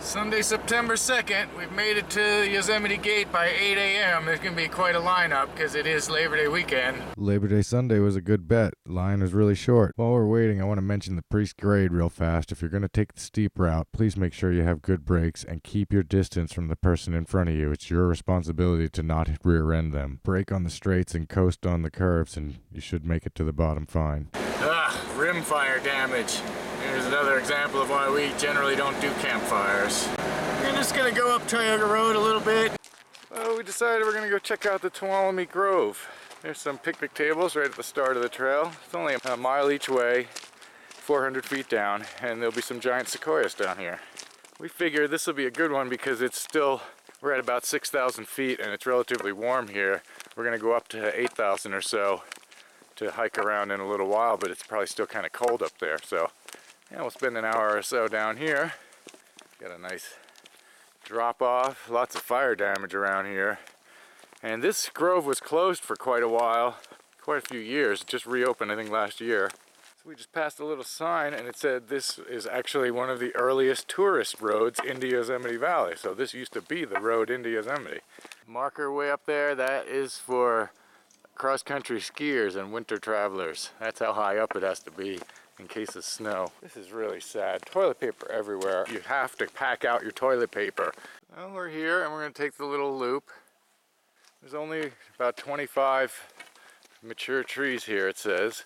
Sunday, September 2nd, we've made it to Yosemite Gate by 8 a.m. There's going to be quite a lineup because it is Labor Day weekend. Labor Day Sunday was a good bet. Line was really short. While we're waiting, I want to mention the priest grade real fast. If you're going to take the steep route, please make sure you have good brakes and keep your distance from the person in front of you. It's your responsibility to not rear end them. Brake on the straights and coast on the curves, and you should make it to the bottom fine. Rim fire damage. Here's another example of why we generally don't do campfires. We're just gonna go up Tioga Road a little bit. Well, we decided we're gonna go check out the Toulumne Grove. There's some picnic tables right at the start of the trail. It's only a mile each way, 400 feet down, and there'll be some giant sequoias down here. We figure this will be a good one because we're at about 6,000 feet and it's relatively warm here. We're gonna go up to 8,000 or so to hike around in a little while, but it's probably still kind of cold up there. So yeah, we'll spend an hour or so down here. Got a nice drop off, lots of fire damage around here. And this grove was closed for quite a while, quite a few years. It just reopened, I think, last year. So we just passed a little sign and it said this is actually one of the earliest tourist roads into Yosemite Valley. So this used to be the road into Yosemite. Marker way up there, that is for cross-country skiers and winter travelers. That's how high up it has to be in case of snow. This is really sad. Toilet paper everywhere. You have to pack out your toilet paper. Well, we're here and we're going to take the little loop. There's only about 25 mature trees here, it says,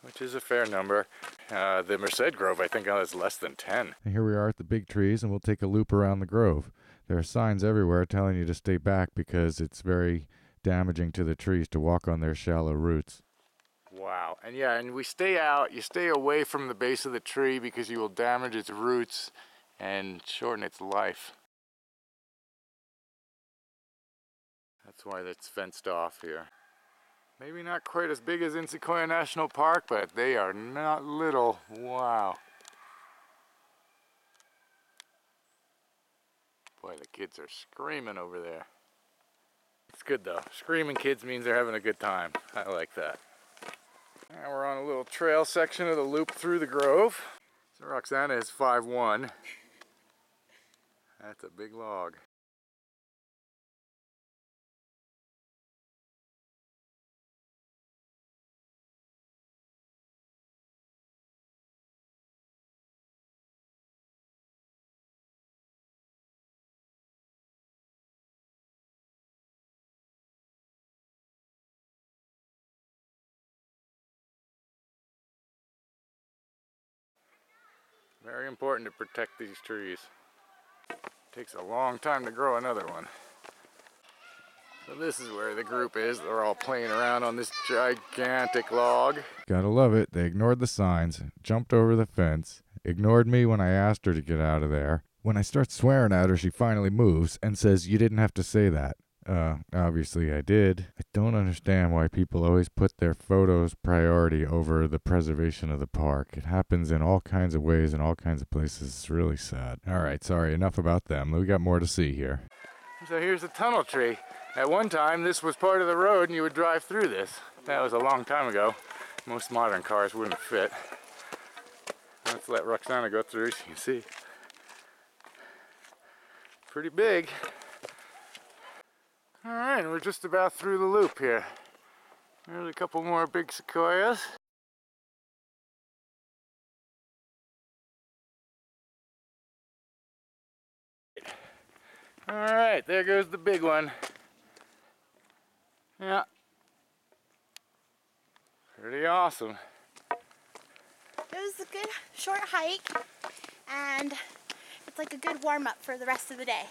which is a fair number. The Merced Grove, I think, has less than 10. And here we are at the big trees, and we'll take a loop around the grove. There are signs everywhere telling you to stay back because it's very damaging to the trees to walk on their shallow roots. Wow. And yeah, and we stay out, you stay away from the base of the tree because you will damage its roots and shorten its life. That's why it's fenced off here. Maybe not quite as big as in Sequoia National Park, but they are not little. Wow. Boy, the kids are screaming over there. It's good though. Screaming kids means they're having a good time. I like that. Now we're on a little trail section of the loop through the grove. So Roxana is 5'1". That's a big log. Very important to protect these trees. Takes a long time to grow another one. So this is where the group is. They're all playing around on this gigantic log. Gotta love it. They ignored the signs, jumped over the fence, ignored me when I asked her to get out of there. When I start swearing at her, she finally moves and says, "You didn't have to say that." Obviously I did. I don't understand why people always put their photos priority over the preservation of the park. It happens in all kinds of ways in all kinds of places. It's really sad. Alright, sorry, enough about them. We got more to see here. So here's a tunnel tree. At one time this was part of the road and you would drive through this. That was a long time ago. Most modern cars wouldn't fit. Let's let Roxana go through so you can see. Pretty big. Alright, we're just about through the loop here. There's a couple more big sequoias. Alright, there goes the big one. Yeah. Pretty awesome. It was a good short hike, and it's like a good warm-up for the rest of the day.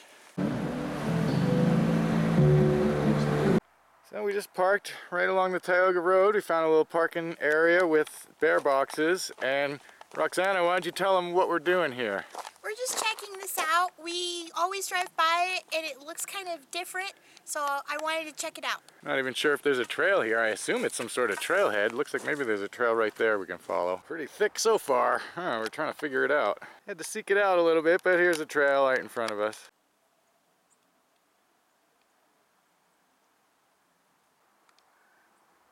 So we just parked right along the Tioga Road. We found a little parking area with bear boxes. And Roxana, why don't you tell them what we're doing here? We're just checking this out. We always drive by it and it looks kind of different, so I wanted to check it out. Not even sure if there's a trail here. I assume it's some sort of trailhead. Looks like maybe there's a trail right there we can follow. Pretty thick so far. We're trying to figure it out. Had to seek it out a little bit, but here's a trail right in front of us.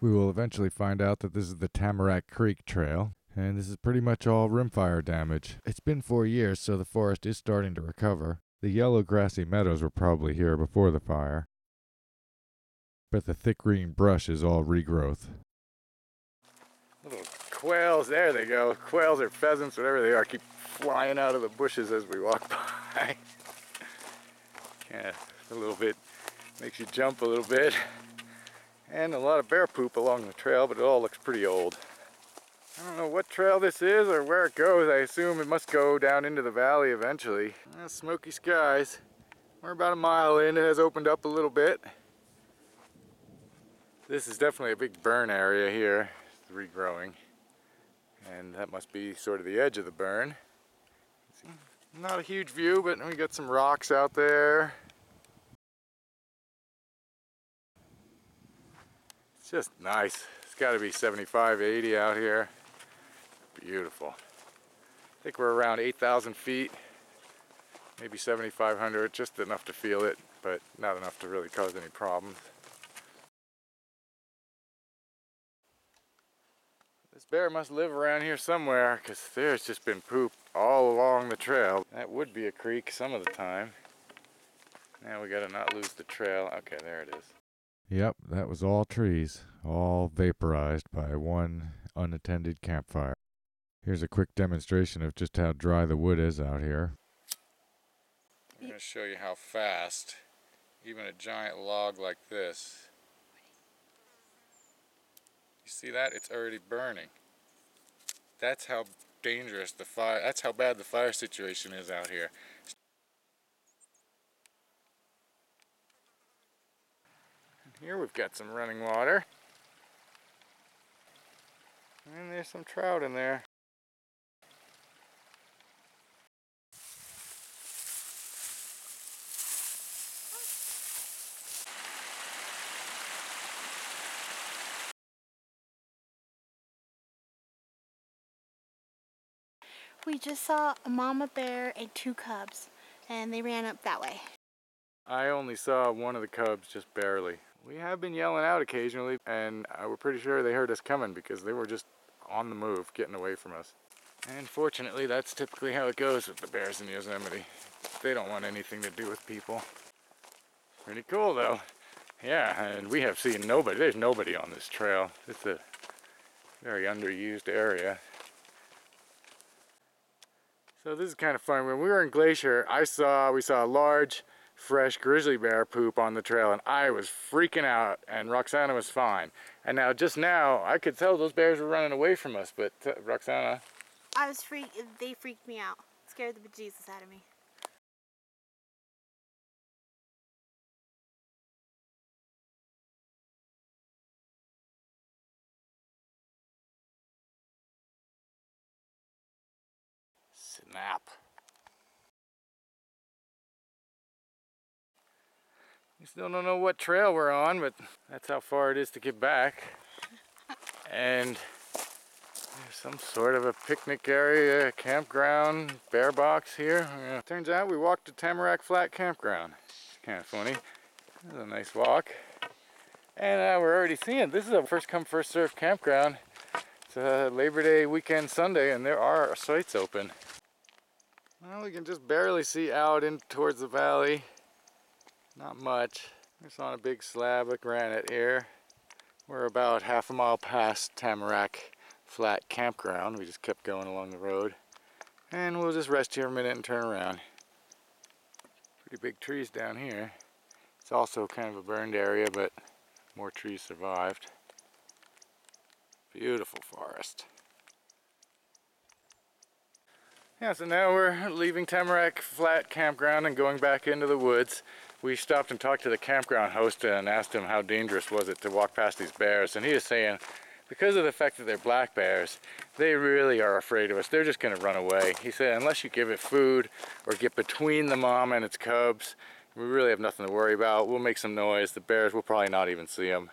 We will eventually find out that this is the Tamarack Creek Trail. And this is pretty much all rimfire damage. It's been 4 years, so the forest is starting to recover. The yellow grassy meadows were probably here before the fire, but the thick green brush is all regrowth. Little quails, there they go. Quails or pheasants, whatever they are, keep flying out of the bushes as we walk by. Yeah, a little bit, makes you jump a little bit. And a lot of bear poop along the trail, but it all looks pretty old. I don't know what trail this is or where it goes. I assume it must go down into the valley eventually. Smoky skies. We're about a mile in. It has opened up a little bit. This is definitely a big burn area here. It's regrowing. And that must be sort of the edge of the burn. Not a huge view, but we got some rocks out there. It's just nice. It's got to be 75, 80 out here. Beautiful. I think we're around 8,000 feet, maybe 7,500, just enough to feel it, but not enough to really cause any problems. This bear must live around here somewhere, because there's just been poop all along the trail. That would be a creek some of the time. Now we gotta not lose the trail. Okay, there it is. Yep, that was all trees, all vaporized by one unattended campfire. Here's a quick demonstration of just how dry the wood is out here. I'm going to show you how fast even a giant log like this. You see that? It's already burning. That's how dangerous the fire, that's how bad the fire situation is out here. Here we've got some running water. And there's some trout in there. We just saw a mama bear and 2 cubs, and they ran up that way. I only saw one of the cubs, just barely. We have been yelling out occasionally, and we're pretty sure they heard us coming because they were just on the move, getting away from us. And fortunately, that's typically how it goes with the bears in Yosemite. They don't want anything to do with people. Pretty cool though. Yeah, and we have seen nobody. There's nobody on this trail. It's a very underused area. So this is kind of fun. When we were in Glacier, we saw a large, fresh grizzly bear poop on the trail, and I was freaking out, and Roxana was fine. And now, just now, I could tell those bears were running away from us, but Roxana? They freaked me out. Scared the bejesus out of me. Snap. We still don't know what trail we're on, but that's how far it is to get back. And there's some sort of a picnic area, campground, bear box here. Yeah. Turns out we walked to Tamarack Flat Campground. It's kind of funny. This is a nice walk. And we're already seeing, this is a first come first served campground. It's a Labor Day weekend Sunday, and there are sites open. Well, we can just barely see out in towards the valley. Not much. We're just on a big slab of granite here. We're about half a mile past Tamarack Flat Campground. We just kept going along the road. And we'll just rest here a minute and turn around. Pretty big trees down here. It's also kind of a burned area, but more trees survived. Beautiful forest. Yeah, so now we're leaving Tamarack Flat Campground and going back into the woods. We stopped and talked to the campground host and asked him how dangerous was it to walk past these bears, and he was saying because of the fact that they're black bears, they really are afraid of us. They're just going to run away. He said unless you give it food or get between the mom and its cubs, we really have nothing to worry about. We'll make some noise. The bears will probably not even see them.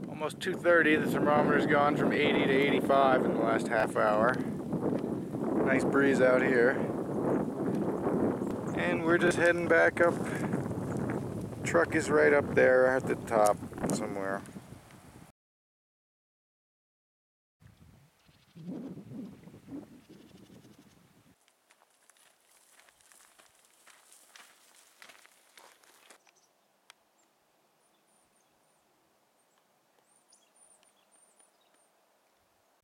Almost 2:30, the thermometer's gone from 80 to 85 in the last half hour. Nice breeze out here. And we're just heading back up. Truck is right up there at the top somewhere.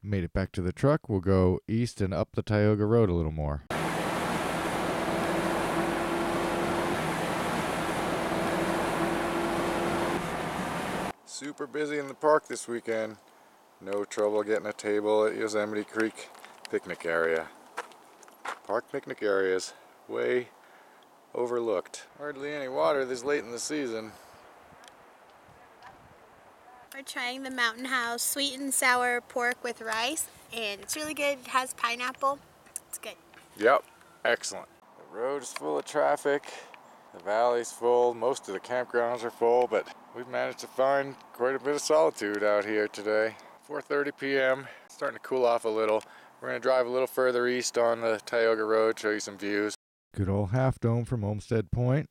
Made it back to the truck. We'll go east and up the Tioga Road a little more. Super busy in the park this weekend. No trouble getting a table at Yosemite Creek picnic area. Park picnic areas, way overlooked. Hardly any water this late in the season. We're trying the Mountain House sweet and sour pork with rice, and it's really good. It has pineapple. It's good. Yep, excellent. The road is full of traffic. The valley's full. Most of the campgrounds are full, but we've managed to find quite a bit of solitude out here today. 4:30 p.m. Starting to cool off a little. We're going to drive a little further east on the Tioga Road, show you some views. Good old Half Dome from Olmsted Point.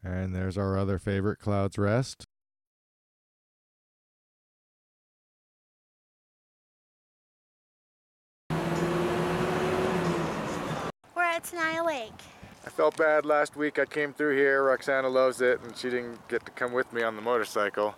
And there's our other favorite, Clouds Rest. We're at Tenaya Lake. I felt bad last week. I came through here. Roxana loves it, and she didn't get to come with me on the motorcycle.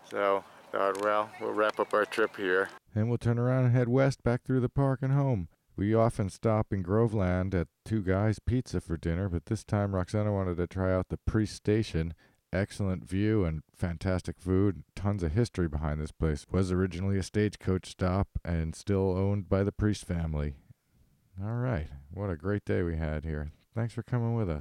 So I thought, well, we'll wrap up our trip here. And we'll turn around and head west back through the park and home. We often stop in Groveland at Two Guys Pizza for dinner, but this time Roxana wanted to try out the Priest Station. Excellent view and fantastic food. Tons of history behind this place. Was originally a stagecoach stop and still owned by the Priest family. All right, what a great day we had here. Thanks for coming with us.